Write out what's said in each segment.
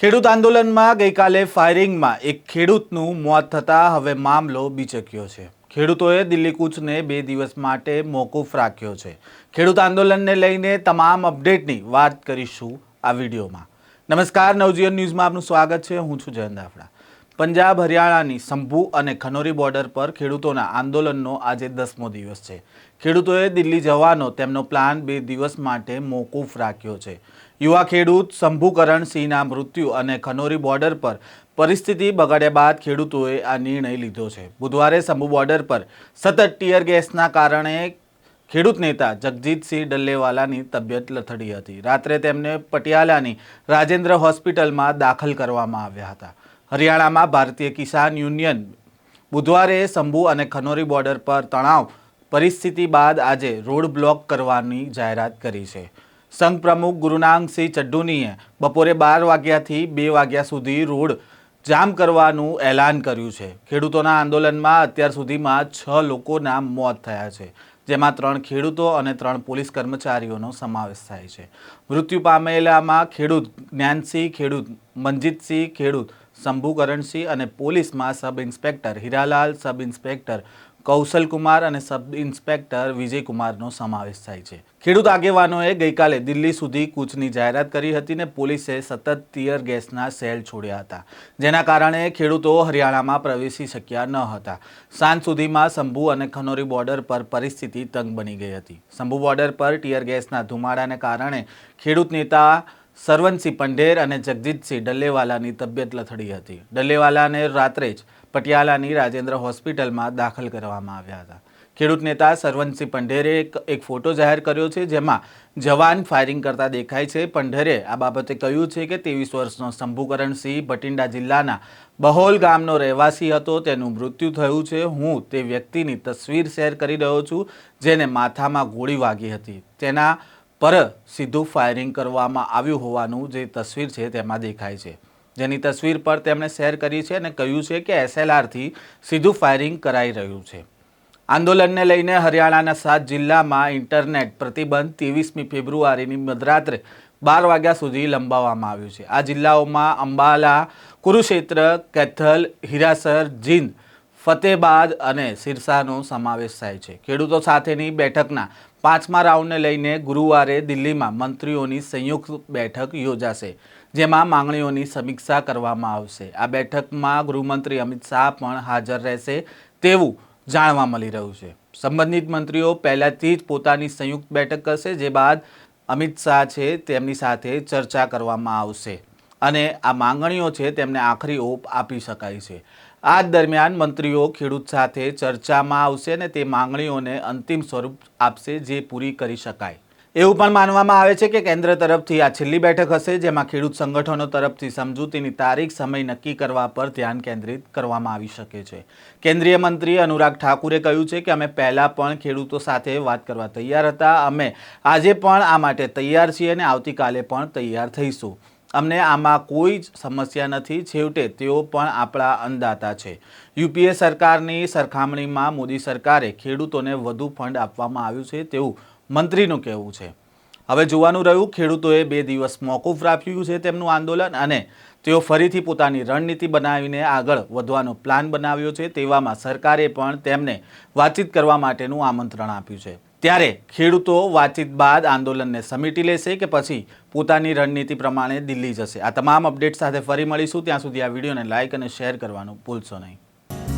ખેડૂત આંદોલનમાં ગઈકાલે ફાયરિંગમાં એક ખેડૂતનું મોત થતાં હવે મામલો બીચક્યો છે। ખેડૂતોએ દિલ્હી કૂચને 2 દિવસ માટે મોકૂફ રાખ્યો છે। ખેડૂત આંદોલનને લઈને તમામ અપડેટની વાત કરીશું આ વિડીયોમાં। નમસ્કાર, નવજીવન ન્યૂઝમાં આપનું સ્વાગત છે। હું છું જયંત દાફડા। પંજાબ હરિયાણાની સંભુ અને ખનોરી બોર્ડર પર ખેડૂતોના આંદોલનનો આજે 10મો દિવસ છે। ખેડૂતોએ દિલ્હી જવાનો તેમનો પ્લાન 2 દિવસ માટે મોકૂફ રાખ્યો છે। યુવા ખેડૂત શંભુકરણ સિંહના મૃત્યુ અને ખનોરી બોર્ડર પર પરિસ્થિતિ બગડ્યા બાદ ખેડૂતોએ આ નિર્ણય લીધો છે। બુધવારે સંભુ બોર્ડર પર સતત ટીયર ગેસના કારણે ખેડૂત નેતા જગજીતસિંહ ડલ્લેવાલાની તબિયત લથડી હતી। રાત્રે તેમને પટિયાલાની રાજેન્દ્ર હોસ્પિટલમાં દાખલ કરવામાં આવ્યા હતા। હરિયાણામાં ભારતીય કિસાન યુનિયન બુધવારે સંભુ અને ખનોરી બોર્ડર પર તણાવ પરિસ્થિતિ બાદ આજે રોડ બ્લોક કરવાની જાહેરાત કરી છે। સંઘ પ્રમુખ ગુરુનાનકસિંહ ચડ્ડુનીએ બપોરે 12 વાગ્યાથી 2 વાગ્યા સુધી રોડ જામ કરવાનું એલાન કર્યું છે। ખેડૂતોના આંદોલનમાં અત્યાર સુધીમાં 6 લોકોના મોત થયા છે, જેમાં 3 ખેડૂતો અને 3 પોલીસ કર્મચારીઓનો સમાવેશ થાય છે। મૃત્યુ પામેલામાં ખેડૂત જ્ઞાનસિંહ, ખેડૂત મનજીતસિંહ, ખેડૂત શંભુકરણસિંહ અને પોલીસમાં sub inspector Hiralal, sub inspector Kaushalkumar અને સબ ઇન્સ્પેક્ટર વિજયકુમારનો સમાવેશ થાય છે। ખેડૂત આગેવાનોએ ગઈકાલે દિલ્હી સુધી કૂચની જાહેરાત કરી હતી ને પોલીસે સતત ટીયર ગેસના સેલ છોડ્યા હતા, જેના કારણે ખેડૂતો હરિયાણામાં પ્રવેશી શક્યા ન હતા। સાંજ સુધીમાં સંભુ અને ખનોરી બોર્ડર પર પરિસ્થિતિ તંગ બની ગઈ હતી। સંભુ બોર્ડર પર ટીયર ગેસના ધુમાડાને કારણે ખેડૂત નેતા સરવનસિંહ પંઢેર અને જગજીતસિંહ ડલ્લેવાલાની તબિયત લથડી હતી। ડલ્લેવાલાને રાત્રે જ પટિયાલાની રાજેન્દ્ર હોસ્પિટલમાં દાખલ કરવામાં આવ્યા હતા। ખેડૂત નેતા સરવનસિંહ પંઢેરે એક ફોટો જાહેર કર્યો છે, જેમાં જવાન ફાયરિંગ કરતા દેખાય છે। પંઢેરે આ બાબતે કહ્યું છે કે 23 વર્ષનો શંભુકરણસિંહ ભટિંડા જિલ્લાના બહોલ ગામનો રહેવાસી હતો। તેનું મૃત્યુ થયું છે। હું તે વ્યક્તિની તસવીર શેર કરી રહ્યો છું, જેને માથામાં ગોળી વાગી હતી। તેના પર સીધું ફાયરિંગ કરવામાં આવ્યું હોવાનું જે તસવીર છે તેમાં દેખાય છે, જેની તસવીર પર તેમણે શેર કરી છે અને કહ્યું છે કે SLRથી સીધું ફાયરિંગ કરાઈ રહ્યું છે। આંદોલનને લઈને હરિયાણાના 7 જિલ્લામાં ઇન્ટરનેટ પ્રતિબંધ 23મી ફેબ્રુઆરીની મધરાત્રે 12 વાગ્યા સુધી લંબાવવામાં આવ્યું છે। આ જિલ્લાઓમાં અંબાલા, કુરુક્ષેત્ર, કૈથલ, હિરાસર, જીંદ, ફતેહબાદ અને સિરસાનો સમાવેશ થાય છે। ખેડૂતો સાથેની બેઠકના 5મા રાઉન્ડને લઈને ગુરુવારે દિલ્હીમાં મંત્રીઓની સંયુક્ત બેઠક યોજાશે, જેમાં માંગણીઓની સમીક્ષા કરવામાં આવશે। આ બેઠકમાં ગૃહમંત્રી અમિત શાહ પણ હાજર રહેશે તેવું જાણવા મળી રહ્યું છે। સંબંધિત મંત્રીઓ પહેલાથી જ પોતાની સંયુક્ત બેઠક કરશે, જે બાદ અમિત શાહ છે તેમની સાથે ચર્ચા કરવામાં આવશે અને આ માંગણીઓ છે તેમને આખરી ઓપ આપી શકાય છે। આ દરમિયાન મંત્રીઓ ખેડૂત સાથે ચર્ચામાં આવશે અને તે માંગણીઓને અંતિમ સ્વરૂપ આપશે, જે પૂરી કરી શકાય। એવું પણ માનવામાં આવે છે કે કેન્દ્ર તરફથી આ છેલ્લી બેઠક હશે, જેમાં ખેડૂત સંગઠનો તરફથી સમજૂતીની તારીખ, સમય નક્કી કરવા પર ધ્યાન કેન્દ્રિત કરવામાં આવી શકે છે। કેન્દ્રીય મંત્રી અનુરાગ ઠાકુરે કહ્યું છે કે અમે પહેલાં પણ ખેડૂતો સાથે વાત કરવા તૈયાર હતા। અમે આજે પણ આ માટે તૈયાર છીએ અને આવતીકાલે પણ તૈયાર થઈશું। અમને આમાં કોઈ જ સમસ્યા નથી। છેવટે તેઓ પણ આપણા અન્નદાતા છે। UPA સરકારની સરખામણીમાં મોદી સરકારે ખેડૂતોને વધુ ફંડ આપવામાં આવ્યું છે તેવું મંત્રીનું કહેવું છે। હવે જોવાનું રહ્યું, ખેડૂતોએ 2 દિવસ મોકૂફ રાખ્યું છે તેમનું આંદોલન અને તેઓ ફરીથી પોતાની રણનીતિ બનાવીને આગળ વધવાનો પ્લાન બનાવ્યો છે। તેવામાં સરકારે પણ તેમને વાતચીત કરવા માટેનું આમંત્રણ આપ્યું છે। ત્યારે ખેડૂતો વાતચીત બાદ આંદોલનને સમેટી લેશે કે પછી પોતાની રણનીતિ પ્રમાણે દિલ્હી જશે? આ તમામ અપડેટ સાથે ફરી મળીશું। ત્યાં સુધી આ વિડીયોને લાઇક અને શેર કરવાનું ભૂલશો નહીં।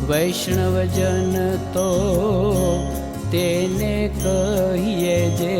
વૈષ્ણવજન તો તેને કહીએ જે